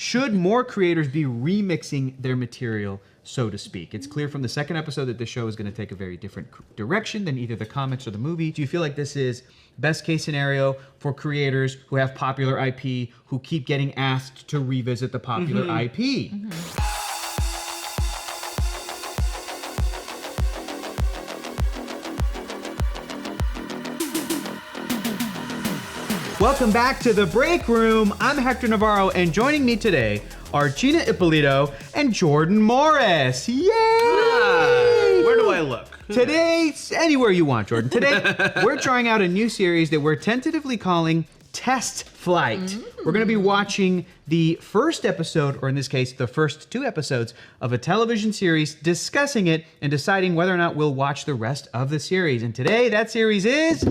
should more creators be remixing their material, so to speak? It's clear from the second episode that the show is going to take a very different direction than either the comics or the movie. Do you feel like this is best case scenario for creators who have popular IP, who keep getting asked to revisit the popular IP? Welcome back to the Break Room. I'm Hector Navarro, and joining me today are Gina Ippolito and Jordan Morris. Yay! Where do I look? Today, anywhere you want, Jordan. Today, we're trying out a new series that we're tentatively calling Test Flight. We're going to be watching the first episode, or in this case, the first 2 episodes of a television series, discussing it and deciding whether or not we'll watch the rest of the series. And today, that series is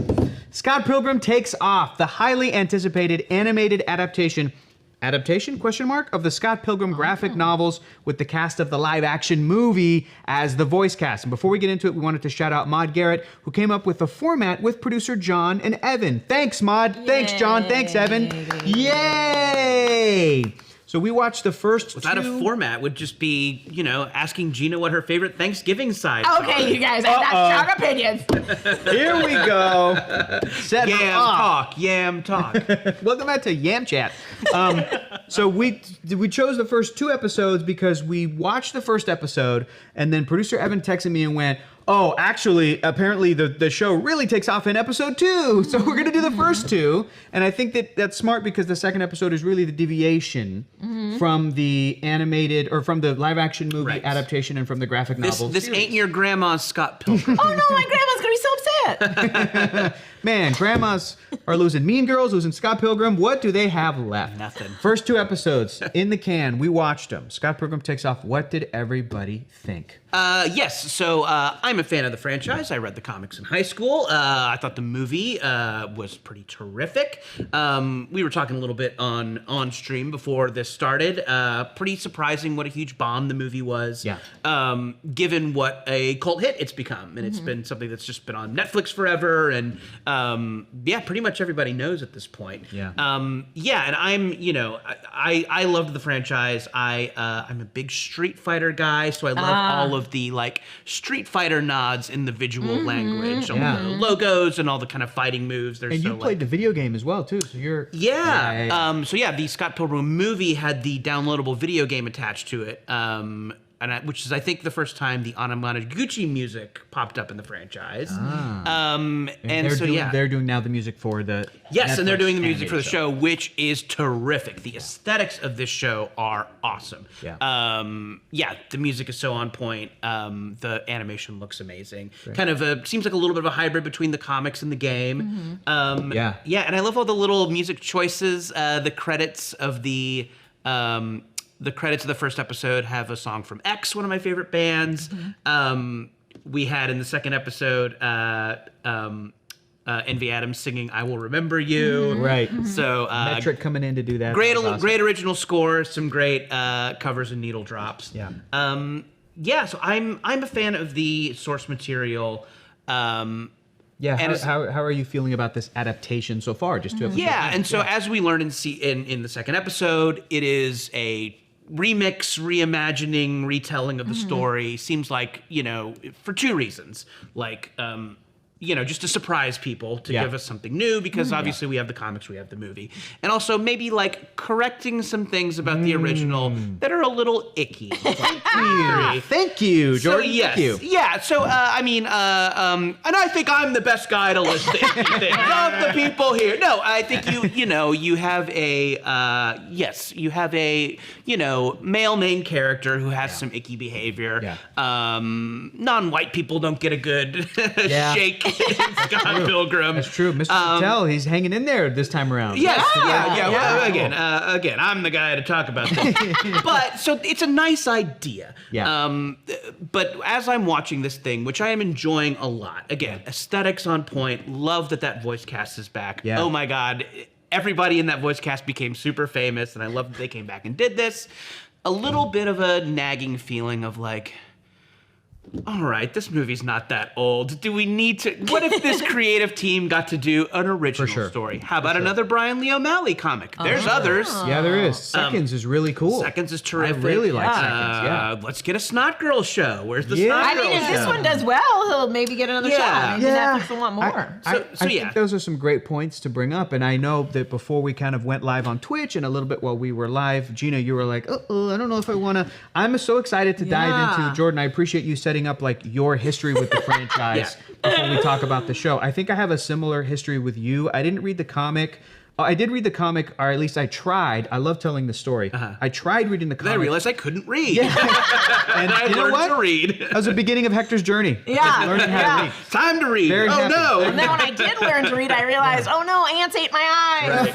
Scott Pilgrim Takes Off, the highly anticipated animated adaptation of the Scott Pilgrim graphic novels with the cast of the live-action movie as the voice cast. And before we get into it, we wanted to shout out Maude Garrett, who came up with the format with producer John and Evan. Thanks, Maude. Yay. Thanks, John. Thanks, Evan. Yay! So we watched the first Without a format would just be, asking Gina what her favorite Thanksgiving side Okay, you guys, I have strong opinions. Here we go. Yam talk. Welcome back to Yam Chat. So we chose the first 2 episodes because we watched the first episode, and then producer Evan texted me and went, oh, actually, apparently the show really takes off in episode 2. So we're going to do the first 2. And I think that's smart because the second episode is really the deviation from the animated or from the live action movie adaptation and from the graphic novel. This ain't your grandma's Scott Pilgrim. Oh no, my grandma's going to be so upset. Man, grandmas are losing Mean Girls, losing Scott Pilgrim. What do they have left? Nothing. First 2 episodes in the can. We watched them. Scott Pilgrim Takes Off. What did everybody think? Yes, so I'm a fan of the franchise. I read the comics in high school. I thought the movie was pretty terrific. We were talking a little bit on stream before this started. Pretty surprising what a huge bomb the movie was. Yeah. Given what a cult hit it's become. And it's been something that's just been on Netflix forever. And pretty much everybody knows at this point. Yeah. And I'm, I loved the franchise. I'm a big Street Fighter guy, so I love all of the Street Fighter nods in the visual language, all the logos and all the kind of fighting moves. And you played the video game as well too, so you're the Scott Pilgrim movie had the downloadable video game attached to it. Which is, I think, the first time the Anamanaguchi music popped up in the franchise. They're doing now the music for the Yes, Netflix and they're doing the music for the show, which is terrific. The aesthetics of this show are awesome. Yeah. The music is so on point. The animation looks amazing. Right. Kind of seems like a little bit of a hybrid between the comics and the game. And I love all the little music choices. The credits of the first episode have a song from X, one of my favorite bands. We had in the second episode Envy Adams singing "I Will Remember You." Right. So Metric coming in to do that. Great, awesome. Great original score, some great covers and needle drops. Yeah. So I'm a fan of the source material. How are you feeling about this adaptation so far? Just to as we learned in the second episode, it is a remix, reimagining, retelling of the story. Seems like, for 2 reasons. Just to surprise people, to give us something new, because obviously we have the comics, we have the movie. And also maybe correcting some things about the original that are a little icky. Thank you, Jordan. Thank you. Yeah, so, and I think I'm the best guy to list the icky things of the people here. No, I think you have a male main character who has some icky behavior. Yeah. Non-white people don't get a good shake Scott Pilgrim. That's true. Mr. Patel, he's hanging in there this time around. Yes. Well, again, I'm the guy to talk about this. But so it's a nice idea. Yeah. But as I'm watching this thing, which I am enjoying a lot, again, aesthetics on point. Love that voice cast is back. Yeah. Oh my God. Everybody in that voice cast became super famous, and I love that they came back and did this. A little bit of a nagging feeling of all right, this movie's not that old. Do we need to? What if this creative team got to do an original story? How about another Brian Lee O'Malley comic? There's others. Yeah, there is. Seconds is really cool. Seconds is terrific. I really like Seconds. Yeah. Let's get a Snot Girl show. Where's the Yeah. Snot I Girl mean, if show? this one does well, he'll maybe get another shot. Maybe Netflix will want more. I So, yeah. think those are some great points to bring up. And I know that before we kind of went live on Twitch and a little bit while we were live, Gina, you were like, I don't know if I want to. I'm so excited to dive into Jordan. I appreciate you setting up like your history with the franchise before we talk about the show. I think I have a similar history with you. I didn't read the comic. I did read the comic, or at least I tried. I love telling the story. I tried reading the comic. Then I realized I couldn't read. And I you know learned what? to read. That was the beginning of Hector's journey. Yeah. Learning how to read. Time to read. Very oh happy. no. And then when I did learn to read, I realized, oh no, ants ate my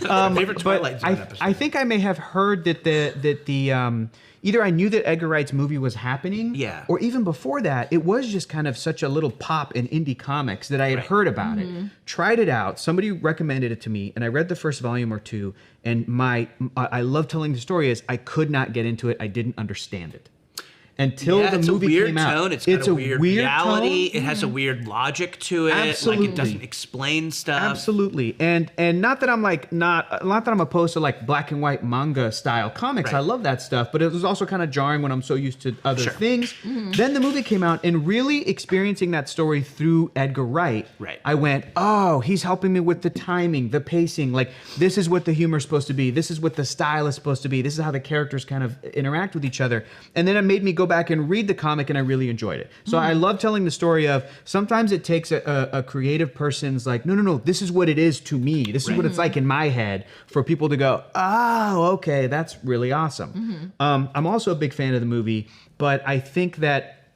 eyes. Favorite Twilight Zone episode. I think I may have heard that the either I knew that Edgar Wright's movie was happening, or even before that, it was just kind of such a little pop in indie comics that I had heard about it, tried it out. Somebody recommended it to me, and I read the first volume or two. And I love telling the story is I could not get into it. I didn't understand it. Until the movie came out. It's got a weird reality. Tone. It has a weird logic to it. Absolutely. Like it doesn't explain stuff. Absolutely. And not that I'm like not that I'm opposed to like black and white manga style comics. I love that stuff, but it was also kind of jarring when I'm so used to other things. Then the movie came out, and really experiencing that story through Edgar Wright, I went, oh, he's helping me with the timing, the pacing. Like this is what the humor's supposed to be. This is what the style is supposed to be. This is how the characters kind of interact with each other. And then it made me go back and read the comic, and I really enjoyed it. So I love telling the story of sometimes it takes a creative person's like, no, this is what it is to me. This is what it's like in my head for people to go, oh, okay, that's really awesome. I'm also a big fan of the movie, but I think that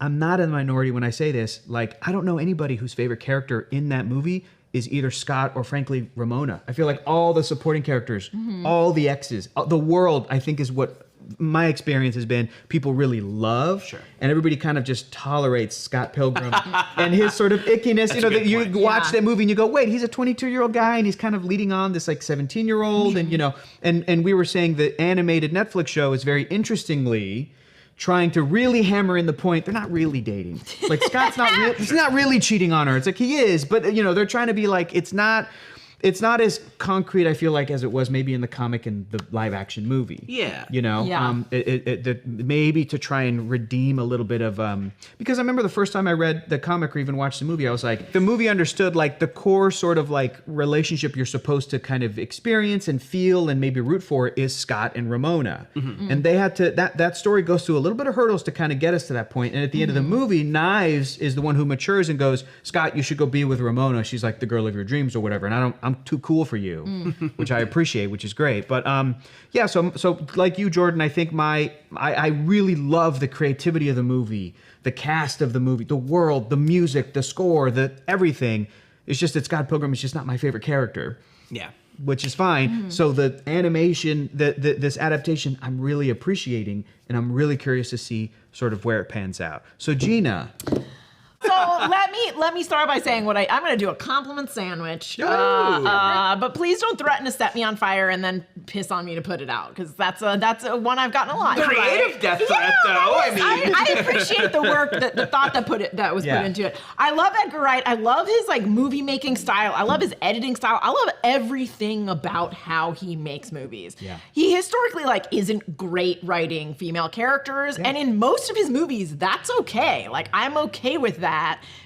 I'm not in the minority when I say this. Like, I don't know anybody whose favorite character in that movie is either Scott or frankly Ramona. I feel like all the supporting characters, all the exes, the world, I think is what my experience has been people really love, and everybody kind of just tolerates Scott Pilgrim and his sort of ickiness. You know, that you watch that movie and you go, wait, he's a 22-year-old guy and he's kind of leading on this like 17-year-old, and you know, and we were saying the animated Netflix show is very interestingly trying to really hammer in the point they're not really dating. Like Scott's he's not really cheating on her. It's like he is, but you know, they're trying to be like it's not as concrete, I feel like, as it was maybe in the comic and the live action movie. Yeah. You know, maybe to try and redeem a little bit of, because I remember the first time I read the comic or even watched the movie, I was like, the movie understood like the core sort of like relationship you're supposed to kind of experience and feel and maybe root for is Scott and Ramona. And they had to, that story goes through a little bit of hurdles to kind of get us to that point. And at the end of the movie, Knives is the one who matures and goes, Scott, you should go be with Ramona. She's like the girl of your dreams or whatever. And I'm too cool for you, which I appreciate, which is great. But so like you, Jordan, I think I really love the creativity of the movie, the cast of the movie, the world, the music, the score, the everything. It's just that Scott Pilgrim is just not my favorite character. Yeah. Which is fine. So the animation, this adaptation, I'm really appreciating, and I'm really curious to see sort of where it pans out. So Gina. So let me start by saying what I'm going to do a compliment sandwich. But please don't threaten to set me on fire and then piss on me to put it out, because that's a one I've gotten a lot. Creative death threat, though. I appreciate the work, the thought that was put into it. I love Edgar Wright. I love his like movie making style. I love his editing style. I love everything about how he makes movies. Yeah. He historically like isn't great writing female characters, and in most of his movies, that's okay. Like I'm okay with that.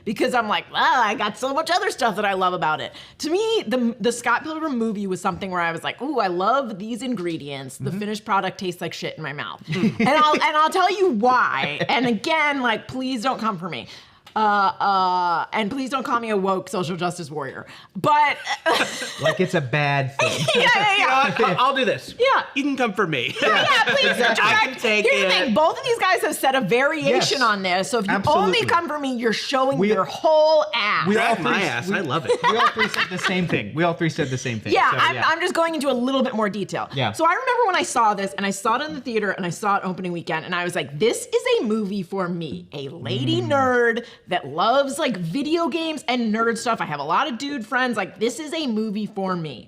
Because I'm like, well, I got so much other stuff that I love about it. To me, the Scott Pilgrim movie was something where I was like, ooh, I love these ingredients. The finished product tastes like shit in my mouth. and I'll tell you why. And again, like, please don't come for me. And please don't call me a woke social justice warrior. But like it's a bad thing. Yeah. You know, I'll do this. Yeah. You can come for me. Yeah, please. I can take Here's it. the thing. Both of these guys have set a variation on this. So if you only come for me, you're showing your whole ass. Drag my ass. I love it. We all three said the same thing. Yeah, so, I'm just going into a little bit more detail. Yeah. So I remember when I saw this, and I saw it in the theater, and I saw it opening weekend, and I was like, this is a movie for me, a lady nerd that loves like video games and nerd stuff. I have a lot of dude friends. Like, this is a movie for me.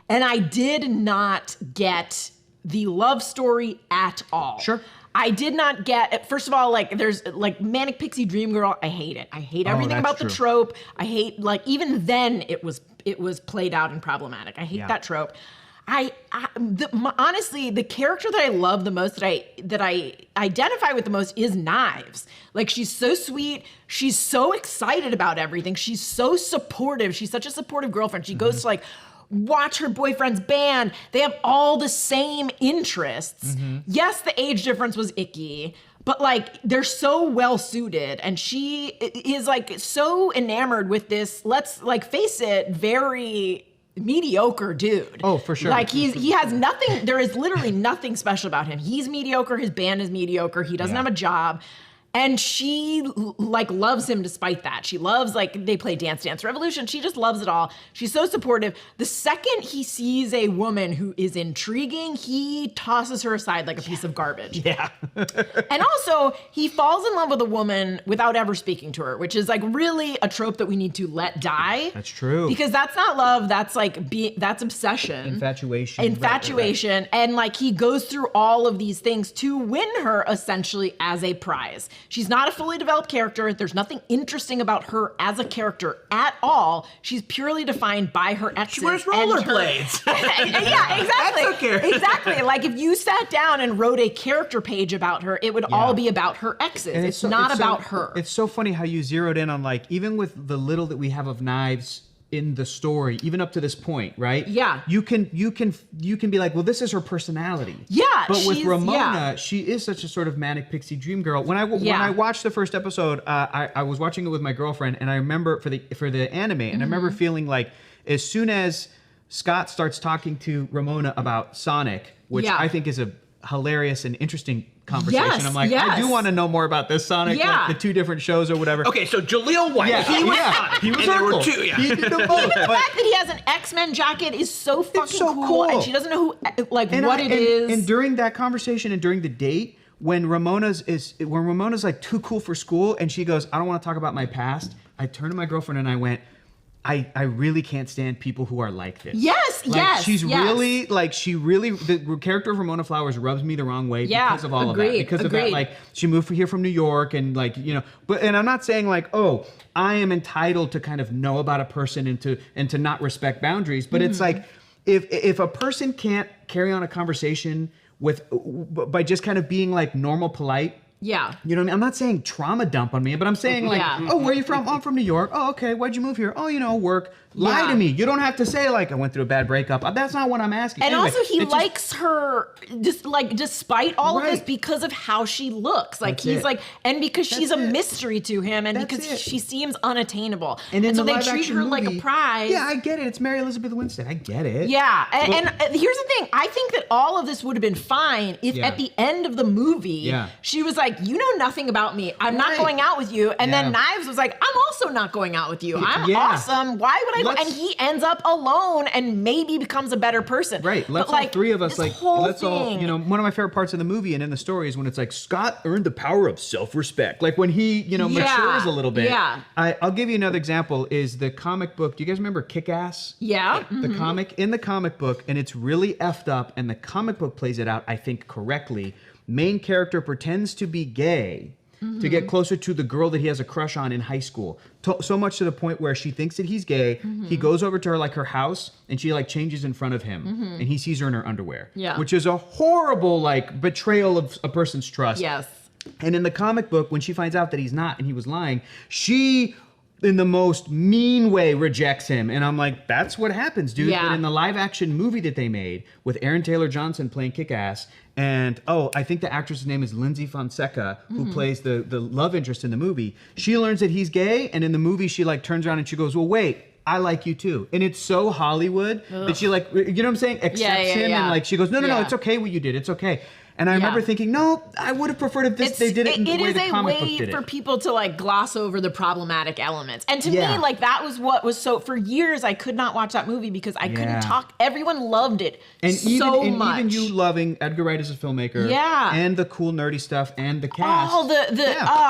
And I did not get the love story at all. Sure. I did not get, first of all, like there's like Manic Pixie Dream Girl. I hate it. I hate everything about the trope. I hate, like, even then it was played out and problematic. I hate that trope. Honestly, the character that I love the most, that I identify with the most, is Knives. Like, she's so sweet. She's so excited about everything. She's so supportive. She's such a supportive girlfriend. She goes to like watch her boyfriend's band. They have all the same interests. Yes, the age difference was icky, but like they're so well suited, and she is like so enamored with this, let's like face it, very mediocre dude. Oh, for sure. Like he has nothing, there is literally nothing special about him. He's mediocre, his band is mediocre, he doesn't have a job. And she like loves him despite that. She loves, like, they play Dance Dance Revolution. She just loves it all. She's so supportive. The second he sees a woman who is intriguing, he tosses her aside like a piece of garbage. Yeah. And also, he falls in love with a woman without ever speaking to her, which is like really a trope that we need to let die. That's true. Because that's not love. That's like that's obsession. Infatuation. Right. And like he goes through all of these things to win her essentially as a prize. She's not a fully developed character. There's nothing interesting about her as a character at all. She's purely defined by her exes. She wears rollerblades. Yeah, exactly. That's okay. Exactly. Like if you sat down and wrote a character page about her, it would all be about her exes. And it's not about her. It's so funny how you zeroed in on, like, even with the little that we have of Knives in the story, even up to this point, right? Yeah. You can be like, well, this is her personality. Yeah. But with Ramona, she is such a sort of manic pixie dream girl. When I watched the first episode, I was watching it with my girlfriend, and I remember for the anime, and I remember feeling like as soon as Scott starts talking to Ramona about Sonic, which I think is a hilarious and interesting conversation. Yes, I'm like, I do want to know more about this Sonic, like the two different shows or whatever. Okay, so Jaleel White, he was Sonic, he was and there were Urkel. two. He did them both. The fact that he has an X-Men jacket is so fucking cool, and she doesn't know who, like, what it is. And during that conversation and during the date, when Ramona's like too cool for school, and she goes, I don't want to talk about my past, I turned to my girlfriend and I went, I really can't stand people who are like this. Yes, like, yes. She's really, like, the character of Ramona Flowers rubs me the wrong way because of all of that. Because of that, like, she moved here from New York and, like, you know, and I'm not saying, like, oh, I am entitled to kind of know about a person and to not respect boundaries, but it's like, if a person can't carry on a conversation by just kind of being, like, normal, polite, yeah. You know what I mean? I'm not saying trauma dump on me, but I'm saying, like, oh, where are you from? Oh, I'm from New York. Oh, okay. Why'd you move here? Oh, you know, work. Lie to me. You don't have to say, like, I went through a bad breakup. That's not what I'm asking. And anyway, also, he likes her, just like, despite all of this, because of how she looks. Like, he's like, and because she's a mystery to him, and because she seems unattainable. And so they treat her like a prize. Yeah, I get it. It's Mary Elizabeth Winstead. I get it. Yeah. And here's the thing. I think that all of this would have been fine if at the end of the movie, she was like, you know nothing about me. I'm not going out with you. And then Knives was like, I'm also not going out with you. I'm awesome. Why would I? And he ends up alone and maybe becomes a better person. Right. Let's all three of us, like, let's all, you know, one of my favorite parts of the movie and in the story is when it's like, Scott earned the power of self-respect. Like when he, you know, matures a little bit. Yeah. I'll give you another example is the comic book. Do you guys remember Kick-Ass? Yeah. The comic, in the comic book, and it's really effed up, and the comic book plays it out, I think, correctly. Main character pretends to be gay to get closer to the girl that he has a crush on in high school. So much to the point where she thinks that he's gay. He goes over to her, like, her house, and she, like, changes in front of him. And he sees her in her underwear. Yeah. Which is a horrible, like, betrayal of a person's trust. Yes. And in the comic book, when she finds out that he's not and he was lying, she, in the most mean way, rejects him. And I'm like, that's what happens, dude. Yeah. But in the live action movie that they made with Aaron Taylor Johnson playing Kick-Ass, and I think the actress's name is Lindsay Fonseca, who plays the love interest in the movie. She learns that he's gay, and in the movie she, like, turns around and she goes, well, wait, I like you too. And it's so Hollywood that she, like, you know what I'm saying? Accepts him and, like, she goes, no, it's okay what you did. It's okay. And I remember thinking, no, I would have preferred if they did it in the way the comic book did it. It is a way for people to, like, gloss over the problematic elements. And to me, like, that was what was so, for years I could not watch that movie because I couldn't talk. Everyone loved it so much. Even you loving Edgar Wright as a filmmaker. Yeah. And the cool nerdy stuff and the cast.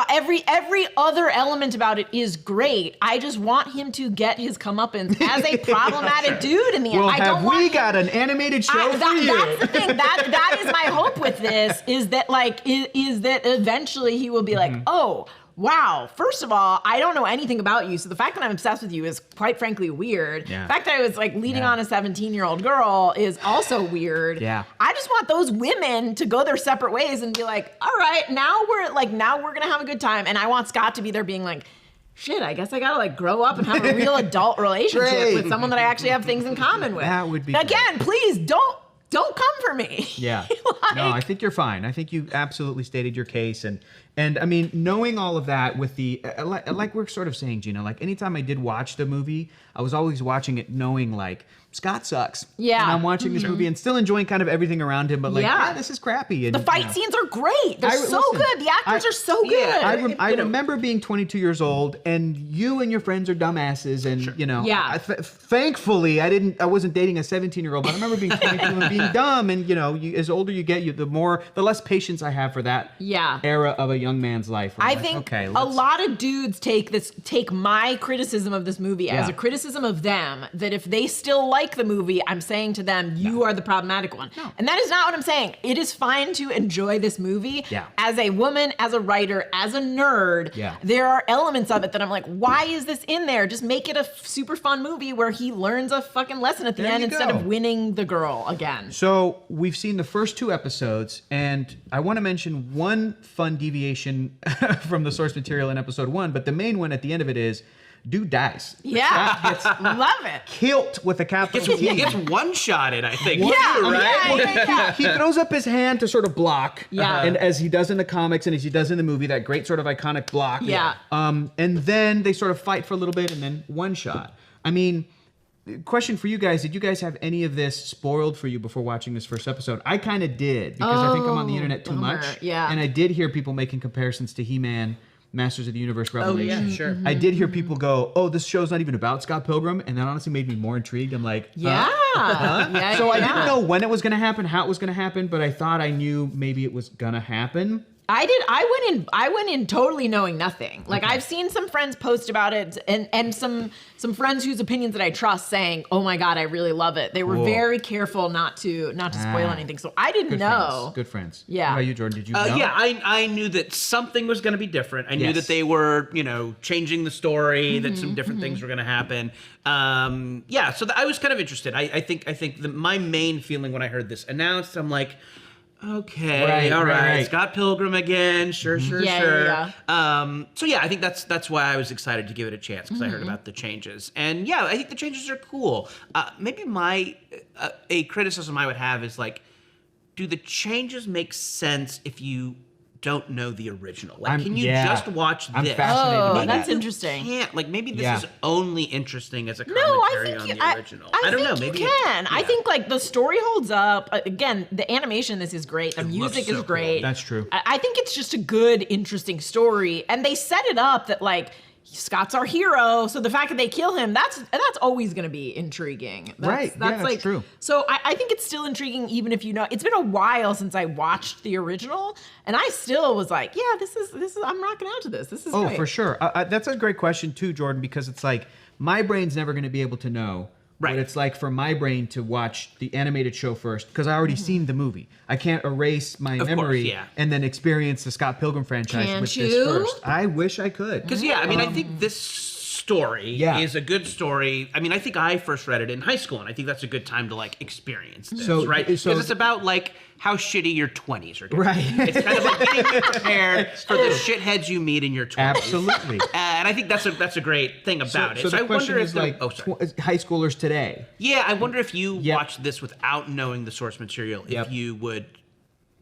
Every other element about it is great. I just want him to get his comeuppance as a problematic dude in the end. Well, we got an animated show for you? That's the thing. That is my hope with this is that is that eventually he will be like, oh, wow, first of all, I don't know anything about you. So the fact that I'm obsessed with you is quite frankly weird. Yeah. The fact that I was like leading on a 17-year-old girl is also weird. Yeah. I just want those women to go their separate ways and be like, all right, now we're going to have a good time. And I want Scott to be there being like, shit, I guess I gotta like grow up and have a real adult relationship with someone that I actually have things in common with. That would be Again, please don't come for me. Yeah. Like- No, I think you're fine. I think you absolutely stated your case. And I mean, knowing all of that with the, like we're sort of saying, Gina, like anytime I did watch the movie, I was always watching it knowing like, Scott sucks. Yeah. And I'm watching this movie and still enjoying kind of everything around him, but like, this is crappy. And The fight scenes are great. They're so listen, good. The actors are so good. I remember being 22 years old, and you and your friends are dumbasses, and you know, thankfully, I wasn't dating a 17-year-old, but I remember being 22 and being dumb, and you know, as older you get, the less patience I have for that era of a young man's life. I think a lot of dudes take my criticism of this movie as a criticism of them, that if they still like the movie, I'm saying to them, you are the problematic one. No. And that is not what I'm saying. It is fine to enjoy this movie. As a woman, as a writer, as a nerd, there are elements of it that I'm like, why is this in there? Just make it a super fun movie where he learns a fucking lesson at the end instead of winning the girl again. So we've seen the first 2 episodes, and I want to mention one fun deviation from the source material in episode 1, but the main one at the end of it is dude dies. Love it. Killed with a capital T. He gets one-shotted, I think. He throws up his hand to sort of block, and as he does in the comics and as he does in the movie, that great sort of iconic block. And then they sort of fight for a little bit, and then one shot. I mean, question for you guys: did you guys have any of this spoiled for you before watching this first episode? I kind of did, because I think I'm on the internet too much. And I did hear people making comparisons to He-Man, Masters of the Universe Revelation. Oh, yeah, sure. I did hear people go, oh, this show's not even about Scott Pilgrim, and that honestly made me more intrigued. I'm like, So I didn't know when it was going to happen, how it was going to happen, but I thought I knew maybe it was going to happen. I did. I went in totally knowing nothing. Like I've seen some friends post about it, and some friends whose opinions that I trust saying, "Oh my god, I really love it." They were very careful not to spoil anything. So I didn't know. Good friends. Yeah. What about you, Jordan? Did you know? Yeah, I knew that something was going to be different. I knew that they were, changing the story, that some different things were going to happen. So I was kind of interested. I think my main feeling when I heard this announced, I'm like, okay, all right. Scott Pilgrim again, sure. I think that's why I was excited to give it a chance, because I heard about the changes, and I think the changes are cool. Maybe a criticism I would have is like, do the changes make sense if you don't know the original? Like, can you just watch this? I'm fascinated by that's that. interesting. Maybe this is only interesting as a commentary on the original. I don't know. Maybe you can. I think like the story holds up. Again, the animation in this is great. The music is great. Cool. That's true. I think it's just a good, interesting story, and they set it up that like, Scott's our hero, so the fact that they kill him, that's always going to be intriguing. That's true. So I think it's still intriguing, even if you know. It's been a while since I watched the original, and I still was like, this is I'm rocking out to this. This is great. Oh, for sure. That's a great question too, Jordan, because it's like my brain's never going to be able to know what it's like for my brain to watch the animated show first, because I already seen the movie. I can't erase my memory and then experience the Scott Pilgrim franchise with this first. I wish I could. Because I think this story is a good story. I mean, I think I first read it in high school, and I think that's a good time to like experience this, right? Because it's about like how shitty your 20s are going. Right. It's kind of like getting prepared for the shitheads you meet in your 20s. Absolutely. And I think that's a great thing about it. So the question is like high schoolers today. Yeah, I wonder if you watched this without knowing the source material, if you would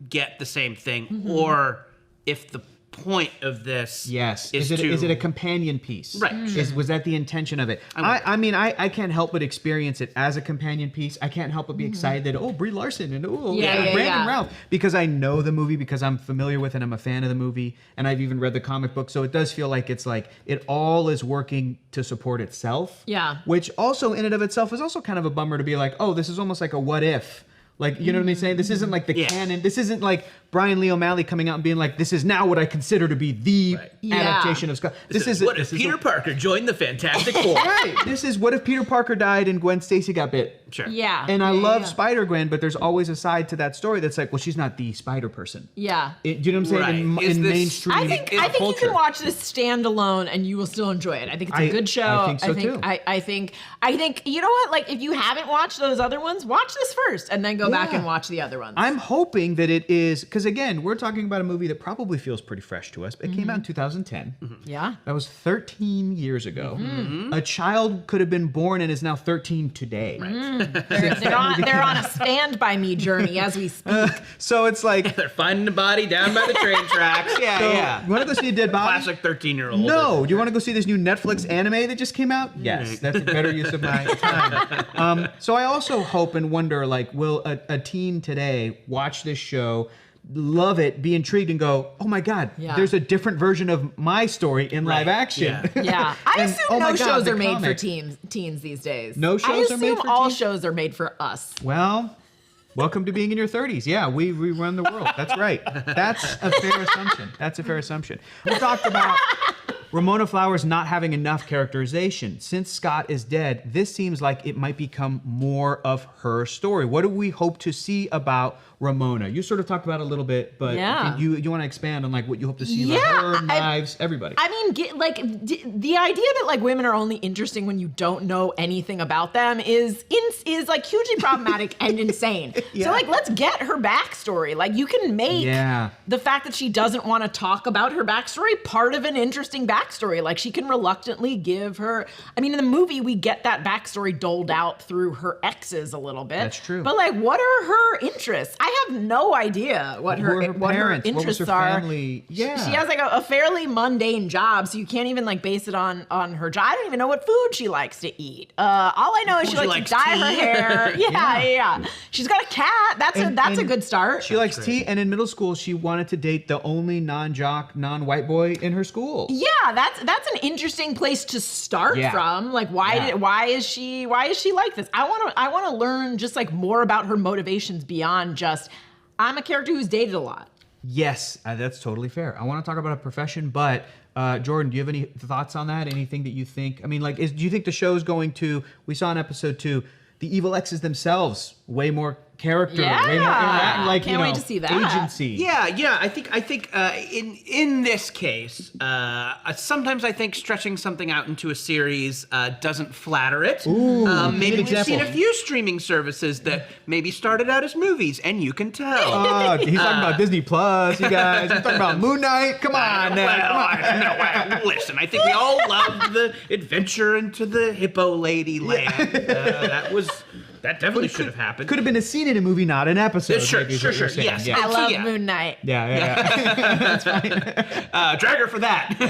get the same thing, or if the point of this is it a companion piece, right? Was that the intention of it? I mean I can't help but experience it as a companion piece. I can't help but be excited that Brie Larson and Brandon Routh, because I know the movie, because I'm familiar with it, I'm a fan of the movie, and I've even read the comic book, so it does feel like it's like it all is working to support itself, which also in and of itself is also kind of a bummer to be like, this is almost like a what if. Like, you know what I'm saying? This isn't like the canon. This isn't like Brian Lee O'Malley coming out and being like, this is now what I consider to be the adaptation of Scott. This is what if Peter Parker joined the Fantastic Four? Right. This is what if Peter Parker died and Gwen Stacy got bit. Sure. Yeah. And I love Spider-Gwen, but there's always a side to that story that's like, well, she's not the spider person. Yeah. Do you know what I'm saying? Right. In mainstream I think you culture. can watch this standalone and you will still enjoy it. I think it's a good show. I think so too. I think you know what? Like if you haven't watched those other ones, watch this first and then go back and watch the other ones. I'm hoping that it is, because again, we're talking about a movie that probably feels pretty fresh to us. It came out in 2010. Yeah. That was 13 years ago. Mm-hmm. A child could have been born and is now 13 today. They're on a Stand By Me journey as we speak. So it's like, They're finding the body down by the train tracks. Yeah, so, yeah. You want to go see a dead body? Classic 13-year-old. No. Do you want to go see this new Netflix anime that just came out? Yes, that's a better use of my time. So I also hope and wonder, like, will a teen today watch this show, love it, be intrigued, and go, oh my God, there's a different version of my story in live action. Yeah. I And, assume oh my no God, shows the are made for comic. teens these days. No shows are made for all teens? shows are made for us. Well, welcome to being in your 30s. Yeah, we run the world. That's right. That's a fair assumption. That's a fair assumption. We talked about Ramona Flowers not having enough characterization. Since Scott is dead, this seems like it might become more of her story. What do we hope to see about Ramona? You sort of talked about it a little bit, but you want to expand on like what you hope to see about her, Knives, everybody. I mean, the idea that like women are only interesting when you don't know anything about them is like hugely problematic and insane. So like, let's get her backstory. Like you can make the fact that she doesn't want to talk about her backstory part of an interesting backstory. Like she can reluctantly give her. I mean, in the movie we get that backstory doled out through her exes a little bit. That's true. But like, what are her interests? I have no idea what her parents, interests what was her are. family? Yeah. She has like a fairly mundane job, so you can't even like base it on her job. I don't even know what food she likes to eat. All I know is she likes to dye her hair. Yeah. She's got a cat. That's a good start. She likes tea, and in middle school she wanted to date the only non-jock, non-white boy in her school. Yeah, that's an interesting place to start from. Like why is she like this? I want to learn just like more about her motivations beyond just I'm a character who's dated a lot. Yes, that's totally fair. I want to talk about a profession, but Jordan, do you have any thoughts on that? Anything that you think? I mean, like, do you think the show's going to? We saw in episode 2, the evil exes themselves way more character, way more like Can't wait to see that. agency. Yeah. I think in this case, sometimes I think stretching something out into a series doesn't flatter it. Maybe we've seen a few streaming services that maybe started out as movies, and you can tell. He's talking about Disney Plus, you guys. He's talking about Moon Knight. Come on, now. Listen, I think we all loved the adventure into the hippo lady land. That definitely should have happened. Could have been a scene in a movie, not an episode. Sure. Yes. I love Moon Knight. Yeah. That's fine. Drag her for that. Come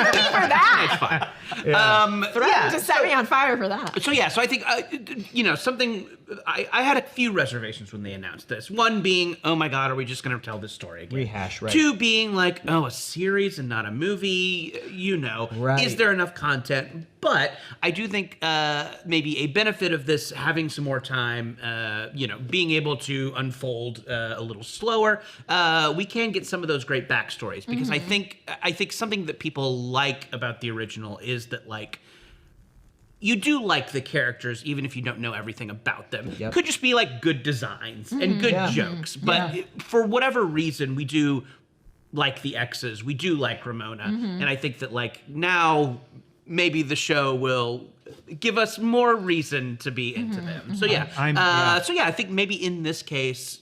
for me for that. It's fine. Threaten to set me on fire for that. So I think something. I had a few reservations when they announced this. One being, oh my God, are we just going to tell this story again? Rehash, right? 2 being like, oh, a series and not a movie. Right. Is there enough content? But I do think maybe a benefit of this having some more time, being able to unfold a little slower, we can get some of those great backstories because I think something that people like about the original is that like. You do like the characters, even if you don't know everything about them. Yep. Could just be like good designs and good jokes. But for whatever reason, we do like the exes. We do like Ramona. And I think that like now maybe the show will give us more reason to be into them. So I think maybe in this case,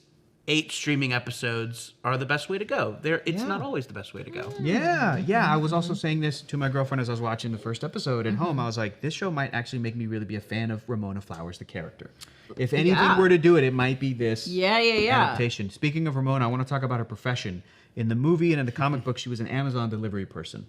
8 streaming episodes are the best way to go. It's not always the best way to go. Yeah. I was also saying this to my girlfriend as I was watching the first episode at home. I was like, this show might actually make me really be a fan of Ramona Flowers, the character. If anything were to do it, it might be this adaptation. Speaking of Ramona, I want to talk about her profession. In the movie and in the comic book, she was an Amazon delivery person.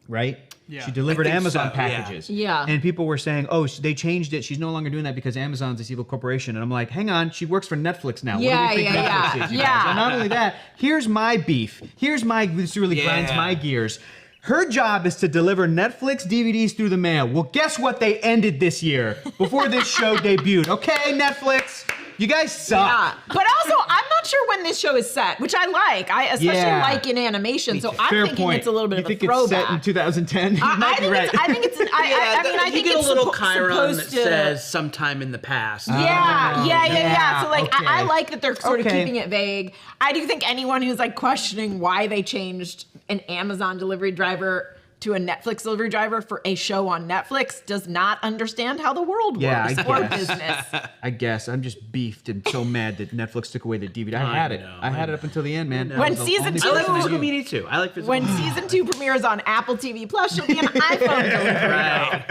Right? Yeah. She delivered Amazon packages. Yeah. And people were saying, oh, they changed it. She's no longer doing that because Amazon's this evil corporation. And I'm like, hang on, she works for Netflix now. What do we think Netflix is, you guys? And not only that, here's my beef. This really grinds my gears. Her job is to deliver Netflix DVDs through the mail. Well, guess what they ended this year before this show debuted? Okay, Netflix. You guys suck. Yeah. But also, I'm not sure when this show is set, which I like. I especially like in animation. So I'm Fair thinking point. it's a little bit you of a think throwback. it's set in 2010? I think it's. I you think get it's a little supposed chiron that to. says sometime in the past. Yeah. So like, okay. I like that they're sort of Okay. keeping it vague. I do think anyone who's like questioning why they changed an Amazon delivery driver to a Netflix delivery driver for a show on Netflix does not understand how the world works or business. I guess I'm just beefed and so mad that Netflix took away the DVD. I had it. I had it up until the end, man. When That was the season only two- I like person physical knew. media too. I like physical When media. season 2 premieres on Apple TV Plus, she'll be an iPhone delivery.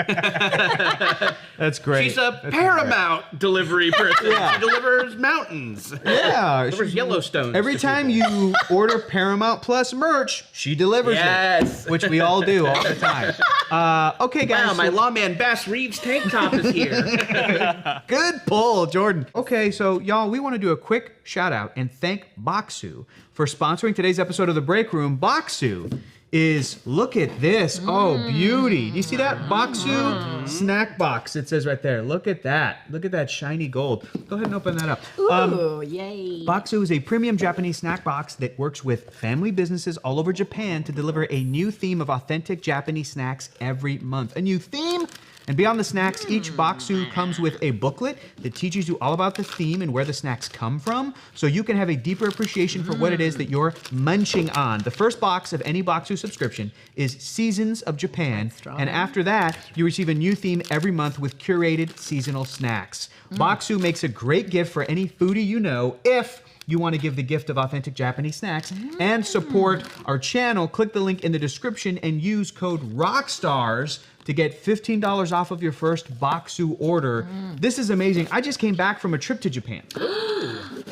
Right. That's great. She's a That's Paramount delivery person. Yeah. She delivers mountains. Yeah. Delivers Yellowstone. Every time you order Paramount Plus merch, she delivers Yes. it. Which we all do all the time. Okay, guys. Wow, my so- lawman Bass Reeves tank top is here. Good pull, Jordan. Okay, so y'all, we want to do a quick shout out and thank Boxu for sponsoring today's episode of The Break Room. Boxu is, look at this. Oh, beauty. Do you see that? Boxu snack box. It says right there. Look at that. Look at that shiny gold. Go ahead and open that up. Ooh, yay. Boxu is a premium Japanese snack box that works with family businesses all over Japan to deliver a new theme of authentic Japanese snacks every month. A new theme? And beyond the snacks, each Boxu comes with a booklet that teaches you all about the theme and where the snacks come from, so you can have a deeper appreciation for what it is that you're munching on. The first box of any Boxu subscription is Seasons of Japan, and after that, you receive a new theme every month with curated seasonal snacks. Boxu makes a great gift for any foodie you know if you want to give the gift of authentic Japanese snacks and support our channel. Click the link in the description and use code ROCKSTARS to get $15 off of your first Boxu order. This is amazing. I just came back from a trip to Japan.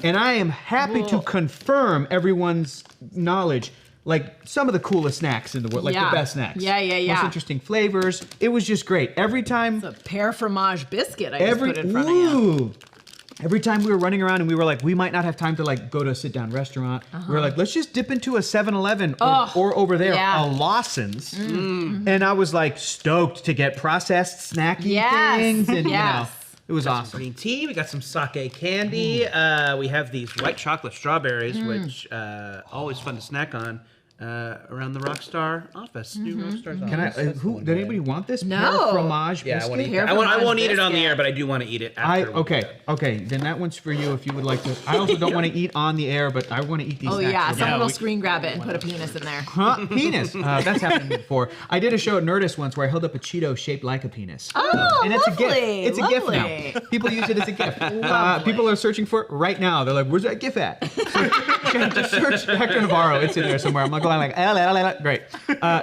And I am happy to confirm everyone's knowledge. Like some of the coolest snacks in the world, like the best snacks. Yeah. Most interesting flavors. It was just great. Every time. The pear fromage biscuit I just put in front of you. Every time we were running around and we were like, we might not have time to like go to a sit-down restaurant. We were like, let's just dip into a 7-Eleven or over there, a Lawson's. And I was like stoked to get processed snacky things. And you know, it was awesome. Green tea. We got some sake candy. We have these white chocolate strawberries, which always fun to snack on. Around the Rockstar office, new Rockstars office. Can I? Did anybody want this? No. Pear fromage Yeah, I want to biscuit? eat. I won't eat it on the air, but I do want to eat it after. Okay. Then that one's for you if you would like to. I also don't want to eat on the air, but I want to eat these. Oh snacks yeah, with someone you. will screen grab it and put a penis in there. Huh? Penis. That's happened before. I did a show at Nerdist once where I held up a Cheeto shaped like a penis. Oh, and it's a gift. lovely, It's a gift lovely. now. People use it as a gift. Lovely. People are searching for it right now. They're like, "Where's that gift at?" So just search Hector Navarro. It's in there somewhere. I'm going like, great.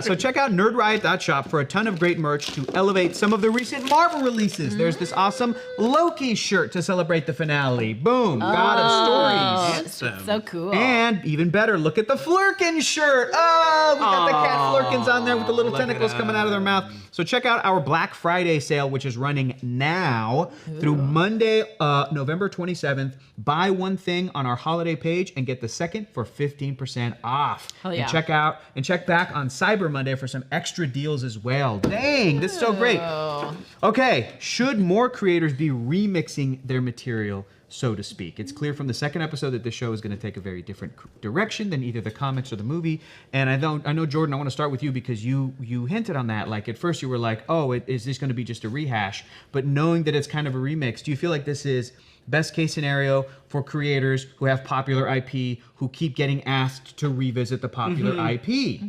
So check out nerdriot.shop for a ton of great merch to elevate some of the recent Marvel releases. There's this awesome Loki shirt to celebrate the finale. Boom. God of Stories. Handsome. So cool. And even better, look at the Flurkin shirt. Oh, we got the cat Flurkins on there with the little tentacles coming out of their mouth. So check out our Black Friday sale, which is running now through Monday, November 27th. Buy one thing on our holiday page and get the second for 15% off. Hell yeah. And check back on Cyber Monday for some extra deals as well. Dang, this is so great. Okay, should more creators be remixing their material, so to speak? It's clear from the second episode that the show is going to take a very different direction than either the comics or the movie. And I know, Jordan, I want to start with you because you hinted on that. Like at first you were like, oh, is this going to be just a rehash? But knowing that it's kind of a remix, do you feel like this is best case scenario for creators who have popular IP who keep getting asked to revisit the popular IP?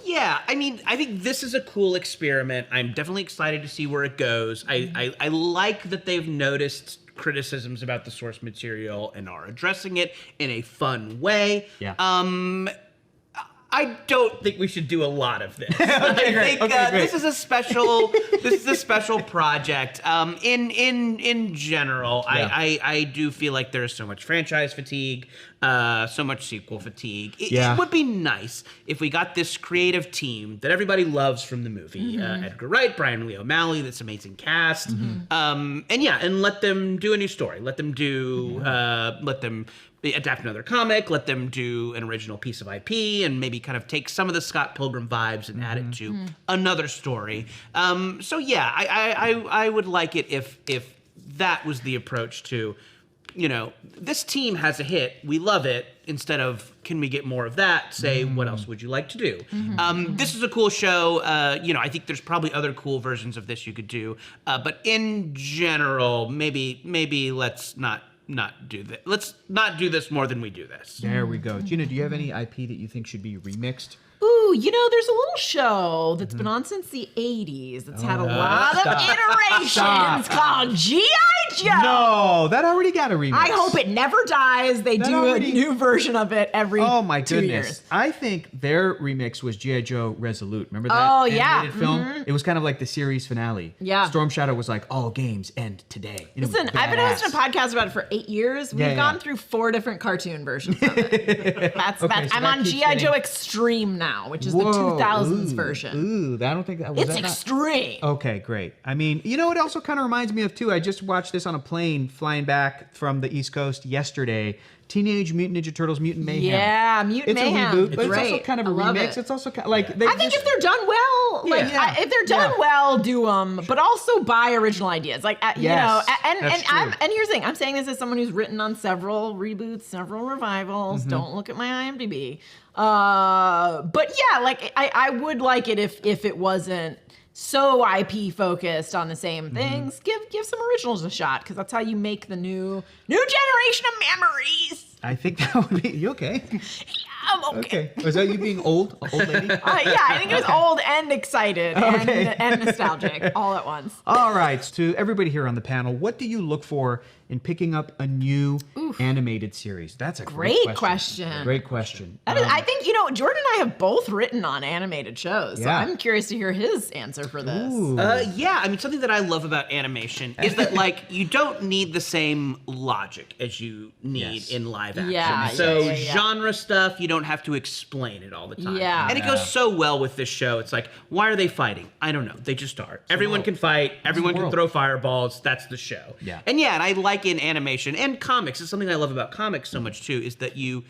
Yeah, I mean, I think this is a cool experiment. I'm definitely excited to see where it goes. I like that they've noticed criticisms about the source material and are addressing it in a fun way. Yeah. I don't think we should do a lot of this. Okay, great. Okay, great. This is a special project. In general, Yeah. I do feel like there's so much franchise fatigue, so much sequel fatigue. Yeah. It would be nice if we got this creative team that everybody loves from the movie. Edgar Wright, Brian Lee O'Malley, this amazing cast. And let them do a new story. Let them adapt another comic, let them do an original piece of IP, and maybe kind of take some of the Scott Pilgrim vibes and add it to another story. I would like it if that was the approach to this team has a hit, we love it, instead of, can we get more of that? Say, what else would you like to do? This is a cool show. I think there's probably other cool versions of this you could do. But in general, maybe let's not do that. Let's not do this more than we do this. There we go. Gina, do you have any IP that you think should be remixed? Ooh, there's a little show that's been on since the 80s that's had a lot of iterations called G.I. Joe. No, that already got a remix. I hope it never dies. They do a new version of it every 2 years. Oh my goodness. I think their remix was G.I. Joe Resolute. Remember that animated film? It was kind of like the series finale. Yeah. Storm Shadow was like, all games end today. Listen, I've been hosting a podcast about it for 8 years. We've gone through 4 different cartoon versions of it. I'm on G.I. Joe Extreme now, which is the 2000s version. Ooh, I don't think that was It's extreme. Okay, great. I mean, it also kind of reminds me of, too, I just watched this on a plane flying back from the East Coast yesterday. Teenage Mutant Ninja Turtles Mutant Mayhem. Yeah, Mutant Mayhem. It's a reboot, but it's also kind of a remix. It's also kind of like... I think if they're done well, if they're done well, do them, but also buy original ideas. Like, and here's the thing, I'm saying this as someone who's written on several reboots, several revivals. Don't look at my IMDb. But yeah, like, I would like it if it wasn't so IP focused on the same things. Give some originals a shot, because that's how you make the new generation of memories. I think that would be... You okay? Yeah, I'm okay. Was that you being old? Old lady? Yeah, I think it was old and excited and nostalgic all at once. All right, to everybody here on the panel, what do you look for in picking up a new animated series? That's a great question. Great question. I think, Jordan and I have both written on animated shows, so I'm curious to hear his answer for this. Something that I love about animation is that, like, you don't need the same logic as you need in live action. Genre stuff, you don't have to explain it all the time. Yeah. And it goes so well with this show. It's like, why are they fighting? I don't know. They just are. Everyone can fight. Everyone can throw fireballs. That's the show. Yeah. And I like in animation and comics, it's something I love about comics so much too, is that you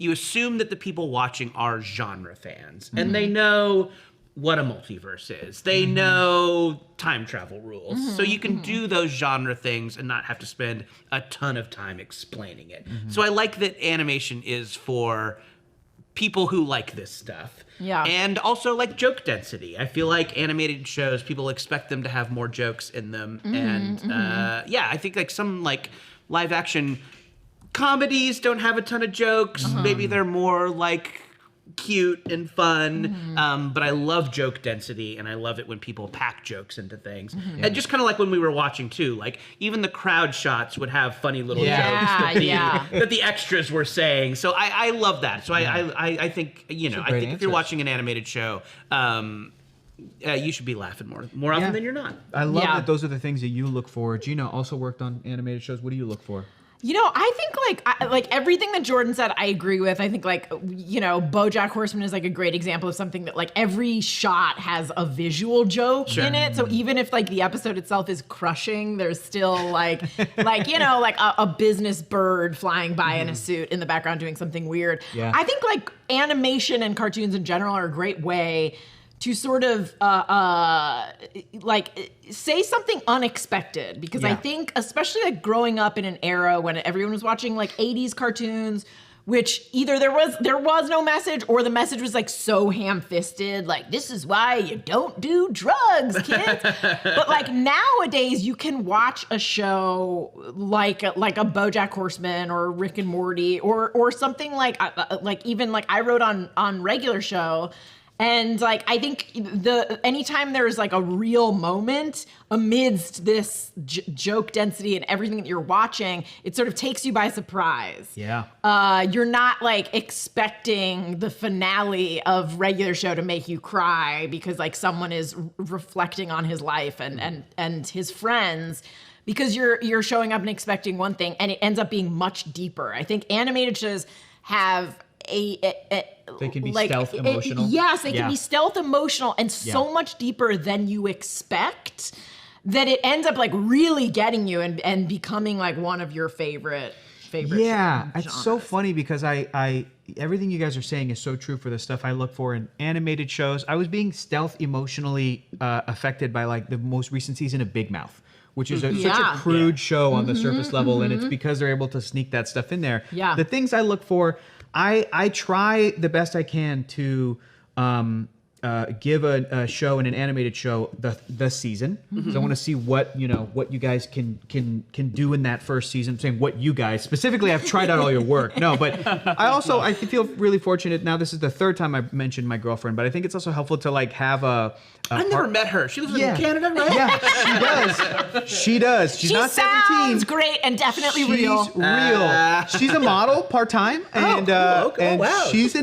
assume that the people watching are genre fans and they know what a multiverse is. They know time travel rules. So you can do those genre things and not have to spend a ton of time explaining it. So I like that animation is for people who like this stuff. Yeah. And also like joke density. I feel like animated shows, people expect them to have more jokes in them. I think like some like live action comedies don't have a ton of jokes. Maybe they're more like cute and fun, but I love joke density, and I love it when people pack jokes into things. And just kind of like when we were watching too, like even the crowd shots would have funny little jokes that the extras were saying. So I love that. So I think I think if you're watching an animated show, you should be laughing more often than you're not. I love that those are the things that you look for. Gina also worked on animated shows. What do you look for? I think like everything that Jordan said, I agree with. I think like, BoJack Horseman is like a great example of something that like every shot has a visual joke in it. So even if like the episode itself is crushing, there's still like a business bird flying by in a suit in the background doing something weird. Yeah. I think like animation and cartoons in general are a great way to sort of say something unexpected, because I think especially like growing up in an era when everyone was watching like 80s cartoons, which either there was no message or the message was like so ham-fisted, like this is why you don't do drugs, kids. But like nowadays you can watch a show like a BoJack Horseman or Rick and Morty or something like even like I wrote on regular show. And like I think anytime there's like a real moment amidst this joke density and everything that you're watching, it sort of takes you by surprise. Yeah. You're not like expecting the finale of regular show to make you cry because like someone is reflecting on his life and his friends, because you're showing up and expecting one thing and it ends up being much deeper. I think animated shows have they can be like, stealth emotional. Yes, they can be stealth emotional and so much deeper than you expect that it ends up like really getting you and becoming like one of your favorite Yeah, genres. It's so funny because I everything you guys are saying is so true for the stuff I look for in animated shows. I was being stealth emotionally affected by like the most recent season of Big Mouth, which is such Yeah. a crude show on the surface level, and it's because they're able to sneak that stuff in there. Yeah. The things I look for, I try the best I can to give a show and an animated show the season. So I want to see what you guys can do in that first season. I'm saying what you guys specifically. I've tried out all your work. No, but I feel really fortunate. Now this is the third time I've mentioned my girlfriend, but I think it's also helpful to like have I've never met her. She lives in Canada, right? Yeah, she does. She does. She's not 17. Sounds great and definitely real. She's real. She's a model part-time, and cool. Wow. she's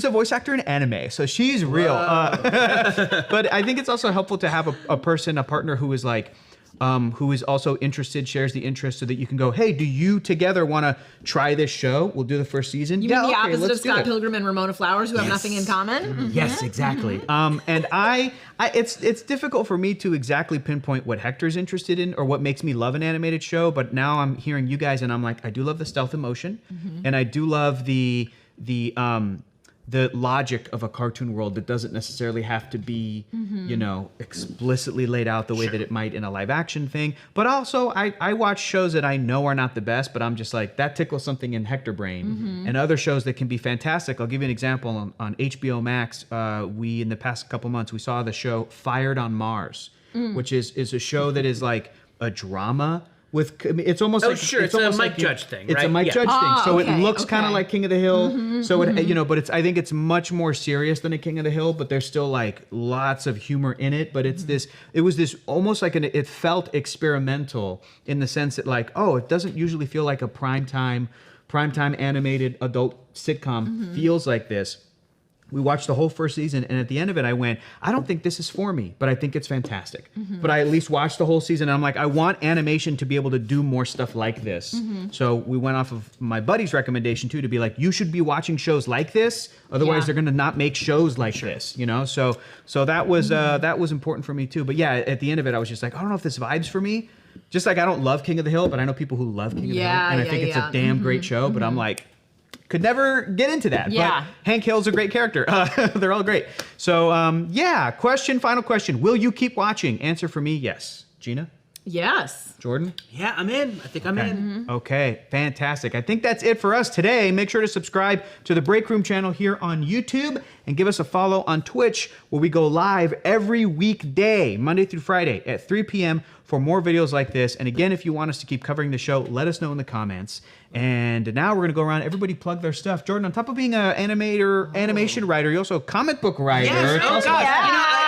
a voice actor in anime, so she's real. But I think it's also helpful to have a partner who is like, who is also interested, shares the interest, so that you can go, hey, do you together want to try this show? We'll do the first season. You mean the opposite of let's do Scott it. Pilgrim and Ramona Flowers, who have nothing in common? Yes, exactly. And it's difficult for me to exactly pinpoint what Hector's interested in or what makes me love an animated show. But now I'm hearing you guys, and I'm like, I do love the stealth emotion, and I do love the logic of a cartoon world that doesn't necessarily have to be, explicitly laid out the way that it might in a live action thing. But also, I watch shows that I know are not the best, but I'm just like, that tickles something in Hector brain. And other shows that can be fantastic. I'll give you an example. On HBO Max, in the past couple months, we saw the show Fired on Mars, which is a show that is like a drama. It's almost like it's a Mike Judge thing, It's right? a Mike Judge thing, so it looks kind of like King of the Hill. So it, but I think it's much more serious than a King of the Hill. But there's still like lots of humor in it. But it's it was this almost like it felt experimental in the sense that like, oh, it doesn't usually feel like a primetime animated adult sitcom feels like this. We watched the whole first season, and at the end of it, I went, I don't think this is for me, but I think it's fantastic. But I at least watched the whole season, and I'm like, I want animation to be able to do more stuff like this. So we went off of my buddy's recommendation, too, to be like, you should be watching shows like this, otherwise they're going to not make shows like this, So that was important for me, too. But yeah, at the end of it, I was just like, I don't know if this vibe's for me. Just like I don't love King of the Hill, but I know people who love King of the Hill, and I think it's a damn great show, but I'm like, could never get into that. Yeah. But Hank Hill's a great character. They're all great. So, final question. Will you keep watching? Answer for me, yes. Gina? Yes. Jordan? Yeah, I'm in. I think I'm in. Okay, fantastic. I think that's it for us today. Make sure to subscribe to the Breakroom channel here on YouTube and give us a follow on Twitch, where we go live every weekday, Monday through Friday at 3 p.m. for more videos like this. And again, if you want us to keep covering the show, let us know in the comments. And now we're going to go around, everybody plug their stuff. Jordan, on top of being an animation writer, you're also a comic book writer. Yes. Oh, God.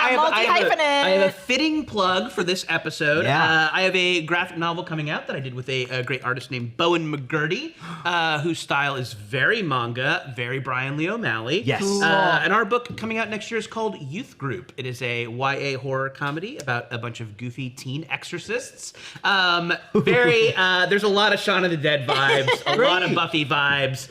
I have a fitting plug for this episode. Yeah. I have a graphic novel coming out that I did with a great artist named Bowen McGurdy, whose style is very manga, very Brian Lee O'Malley. Yes. Cool. And our book coming out next year is called Youth Group. It is a YA horror comedy about a bunch of goofy teen exorcists. There's a lot of Shaun of the Dead vibes. A lot of Buffy vibes.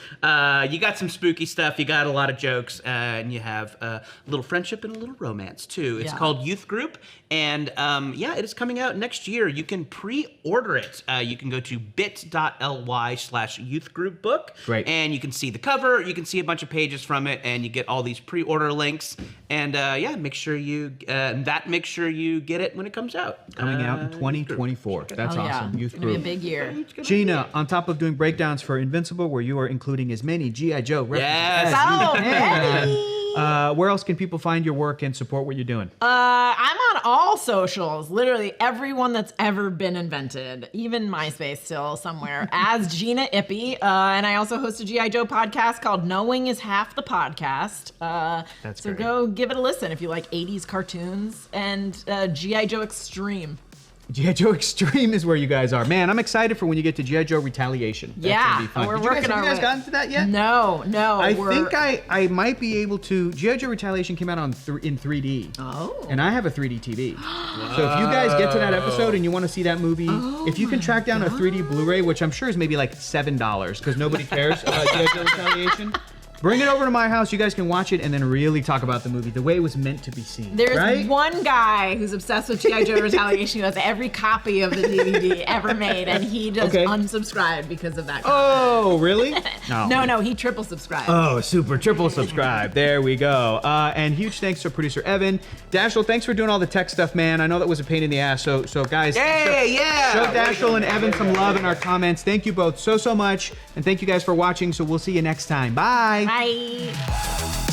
You got some spooky stuff. You got a lot of jokes, and you have a little friendship and a little romance too. It's called Youth Group, and it is coming out next year. You can pre-order it. You can go to bit.ly/youthgroupbook, right, and you can see the cover. You can see a bunch of pages from it, and you get all these pre-order links. And make sure you get it when it comes out. Coming out in 2024. That's awesome. Youth Group. It's gonna be a big year. Gina, on top of doing breakdowns for Invincible, where you are including as many G.I. Joe references as you can, where else can people find your work and support what you're doing? I'm on all socials, literally everyone that's ever been invented, even MySpace still somewhere, as Gina Ippi. And I also host a G.I. Joe podcast called Knowing is Half the Podcast. That's so great. go give it a listen if you like 80s cartoons and G.I. Joe Extreme. G.I. Joe Extreme is where you guys are. Man, I'm excited for when you get to G.I. Joe Retaliation. That's gonna be fun. We're Have working you guys gotten to that yet? No. I think I might be able to. G.I. Joe Retaliation came out in 3D. Oh. And I have a 3D TV. So if you guys get to that episode and you want to see that movie, if you can track down a 3D Blu-ray, which I'm sure is maybe like $7 because nobody cares about G.I. Joe Retaliation. Bring it over to my house. You guys can watch it and then really talk about the movie the way it was meant to be seen. There's right? one guy who's obsessed with G.I. Joe Retaliation who has every copy of the DVD ever made, and he just unsubscribed because of that comment. Oh, really? No, he triple subscribed. Oh, super. Triple subscribe. There we go. And huge thanks to producer Evan. Dashiell, thanks for doing all the tech stuff, man. I know that was a pain in the ass. So guys, show Dashiell and Evan some love in our comments. Thank you both so much. And thank you guys for watching. So we'll see you next time. Bye. Bye.